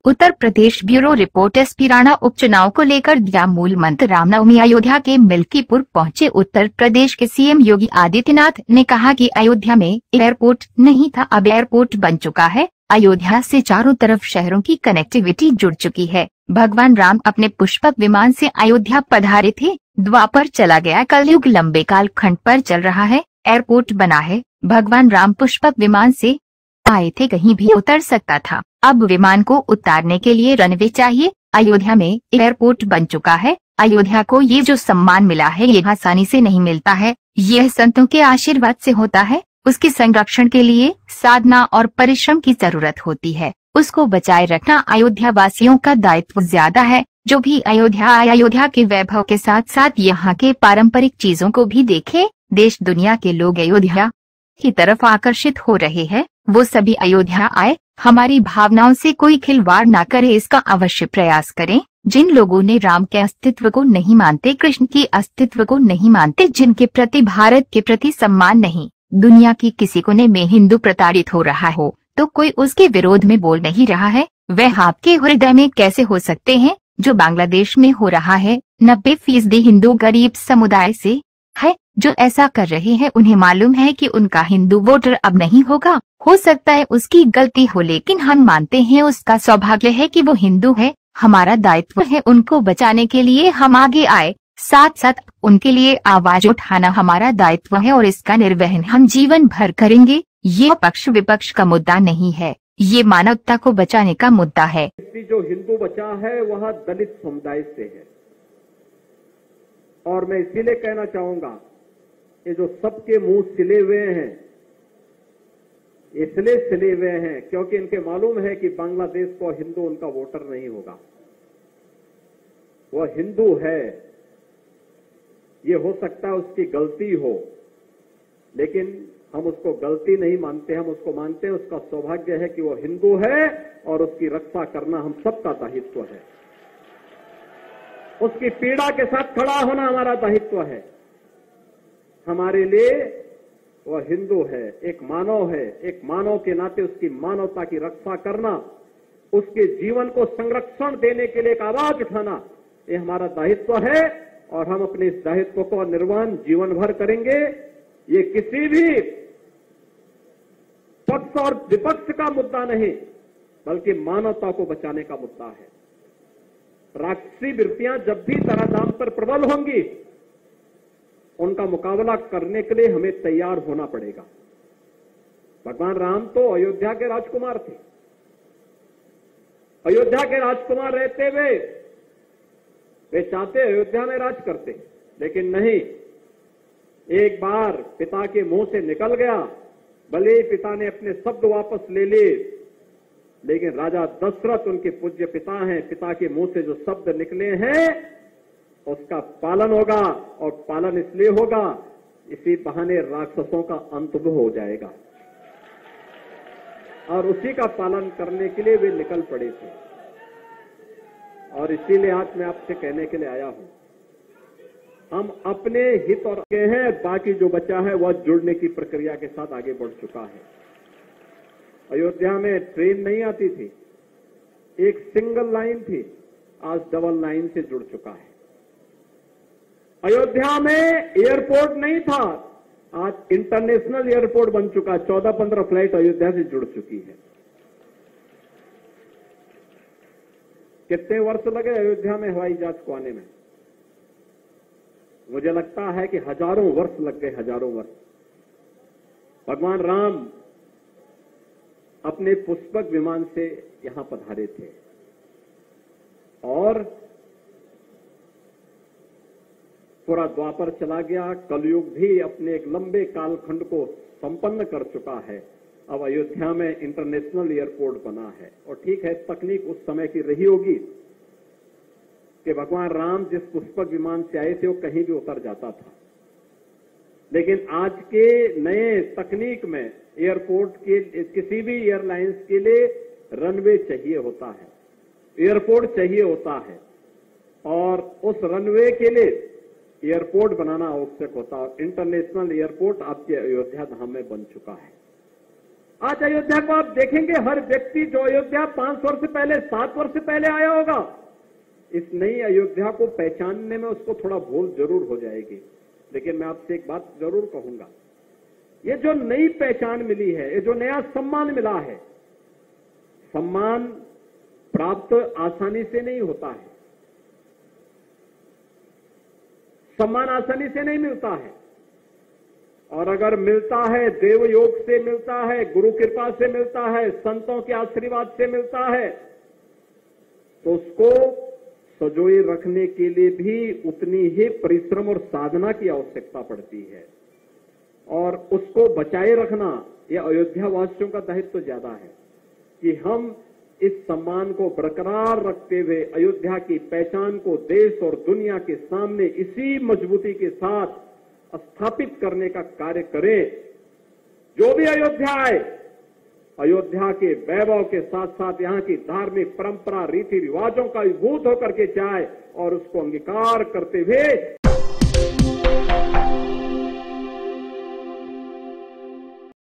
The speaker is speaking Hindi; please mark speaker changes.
Speaker 1: Uttar Pradesh bureau report. SP Rana उपचुनाव को लेकर दिया मूल मंत्र। रामनवमी अयोध्या के मिल्कीपुर पहुंचे उत्तर प्रदेश के सीएम योगी आदित्यनाथ ने कहा कि अयोध्या में एयरपोर्ट नहीं था, अब एयरपोर्ट बन चुका है। अयोध्या से चारों तरफ शहरों की कनेक्टिविटी जुड़ चुकी है। भगवान राम अपने पुष्पक विमान से अयोध्या पधारे थे। द्वापर चला गया, कलयुग लंबे काल खंड पर चल रहा है, एयरपोर्ट बना है। भगवान राम पुष्पक विमान से आए थे, कहीं भी उतर सकता था। अब विमान को उतारने के लिए रनवे चाहिए। अयोध्या में एयरपोर्ट बन चुका है। अयोध्या को ये जो सम्मान मिला है ये आसानी से नहीं मिलता है, यह संतों के आशीर्वाद से होता है। उसके संरक्षण के लिए साधना और परिश्रम की जरूरत होती है। उसको बचाए रखना अयोध्या वासियों का दायित्व ज्यादा है। जो भी अयोध्या आए, अयोध्या के वैभव के साथ साथ यहाँ के पारंपरिक चीजों को भी देखे। देश दुनिया के लोग अयोध्या की तरफ आकर्षित हो रहे हैं, वो सभी अयोध्या आए। हमारी भावनाओं से कोई खिलवाड़ ना करे, इसका अवश्य प्रयास करें। जिन लोगों ने राम के अस्तित्व को नहीं मानते, कृष्ण के अस्तित्व को नहीं मानते, जिनके प्रति भारत के प्रति सम्मान नहीं, दुनिया की किसी कोने में हिंदू प्रताड़ित हो रहा हो तो कोई उसके विरोध में बोल नहीं रहा है, वह आपके हृदय में कैसे हो सकते हैं? जो बांग्लादेश में हो रहा है, 90% हिंदू गरीब समुदाय से है। जो ऐसा कर रहे हैं उन्हें मालूम है कि उनका हिंदू वोटर अब नहीं होगा। हो सकता है उसकी गलती हो, लेकिन हम मानते हैं उसका सौभाग्य है कि वो हिंदू है। हमारा दायित्व है उनको बचाने के लिए हम आगे आए, साथ साथ उनके लिए आवाज उठाना हमारा दायित्व है और इसका निर्वहन हम जीवन भर करेंगे। ये पक्ष विपक्ष का मुद्दा नहीं है, ये मानवता को बचाने का मुद्दा है।
Speaker 2: जो हिंदू बचा है वह दलित समुदाय से है, और मैं इसीलिए कहना चाहूंगा ये जो सबके मुंह सिले हुए हैं, इसलिए सिले हुए हैं क्योंकि इनके मालूम है कि बांग्लादेश को हिंदू उनका वोटर नहीं होगा। वह हिंदू है, ये हो सकता है उसकी गलती हो, लेकिन हम उसको गलती नहीं मानते, हम उसको मानते हैं उसका सौभाग्य है कि वो हिंदू है और उसकी रक्षा करना हम सबका दायित्व है। उसकी पीड़ा के साथ खड़ा होना हमारा दायित्व है। हमारे लिए वह हिंदू है, एक मानव है, एक मानव के नाते उसकी मानवता की रक्षा करना, उसके जीवन को संरक्षण देने के लिए एक आवाज उठाना, ये हमारा दायित्व है और हम अपने इस दायित्व को निर्वहन जीवन भर करेंगे। ये किसी भी पक्ष और विपक्ष का मुद्दा नहीं, बल्कि मानवता को बचाने का मुद्दा है। राक्षसी वृत्तियां जब भी धराधाम पर प्रबल होंगी, उनका मुकाबला करने के लिए हमें तैयार होना पड़ेगा। भगवान राम तो अयोध्या के राजकुमार थे। अयोध्या के राजकुमार रहते हुए वे चाहते अयोध्या में राज करते, लेकिन नहीं, एक बार पिता के मुंह से निकल गया, भले ही पिता ने अपने शब्द वापस ले लिए, लेकिन राजा दशरथ उनके पूज्य पिता हैं, पिता के मुंह से जो शब्द निकले हैं उसका पालन होगा, और पालन इसलिए होगा इसी बहाने राक्षसों का अंत हो जाएगा, और उसी का पालन करने के लिए वे निकल पड़े थे। और इसीलिए आज मैं आपसे कहने के लिए आया हूं, हम अपने हित और के हैं, बाकी जो बचा है वह जुड़ने की प्रक्रिया के साथ आगे बढ़ चुका है। अयोध्या में ट्रेन नहीं आती थी, एक सिंगल लाइन थी, आज डबल लाइन से जुड़ चुका है। अयोध्या में एयरपोर्ट नहीं था, आज इंटरनेशनल एयरपोर्ट बन चुका है। 14-15 फ्लाइट अयोध्या से जुड़ चुकी है। कितने वर्ष लगे अयोध्या में हवाई जहाज को आने में? मुझे लगता है कि हजारों वर्ष लग गए, हजारों वर्ष। भगवान राम अपने पुष्पक विमान से यहां पधारे थे, और पूरा द्वापर चला गया, कलयुग भी अपने एक लंबे कालखंड को संपन्न कर चुका है। अब अयोध्या में इंटरनेशनल एयरपोर्ट बना है, और ठीक है, तकनीक उस समय की रही होगी कि भगवान राम जिस पुष्पक विमान से आए थे वो कहीं भी उतर जाता था, लेकिन आज के नए तकनीक में एयरपोर्ट के किसी भी एयरलाइंस के लिए रनवे चाहिए होता है, एयरपोर्ट चाहिए होता है, और उस रनवे के लिए एयरपोर्ट बनाना आवश्यक होता है। इंटरनेशनल एयरपोर्ट आपके अयोध्या धाम में बन चुका है। आज अयोध्या को आप देखेंगे, हर व्यक्ति जो अयोध्या 5 वर्ष पहले, 7 वर्ष पहले आया होगा, इस नई अयोध्या को पहचानने में उसको थोड़ा भूल जरूर हो जाएगी। लेकिन मैं आपसे एक बात जरूर कहूंगा, ये जो नई पहचान मिली है, ये जो नया सम्मान मिला है, सम्मान प्राप्त आसानी से नहीं होता है, सम्मान आसानी से नहीं मिलता है, और अगर मिलता है देव योग से मिलता है, गुरु कृपा से मिलता है, संतों के आशीर्वाद से मिलता है, तो उसको सजोए रखने के लिए भी उतनी ही परिश्रम और साधना की आवश्यकता पड़ती है, और उसको बचाए रखना यह अयोध्या वासियों का दायित्व ज्यादा है कि हम इस सम्मान को बरकरार रखते हुए अयोध्या की पहचान को देश और दुनिया के सामने इसी मजबूती के साथ स्थापित करने का कार्य करें। जो भी अयोध्या आए, अयोध्या के वैभव के साथ साथ यहाँ की धार्मिक परंपरा, रीति रिवाजों का विभूत होकर के जाए और उसको अंगीकार करते हुए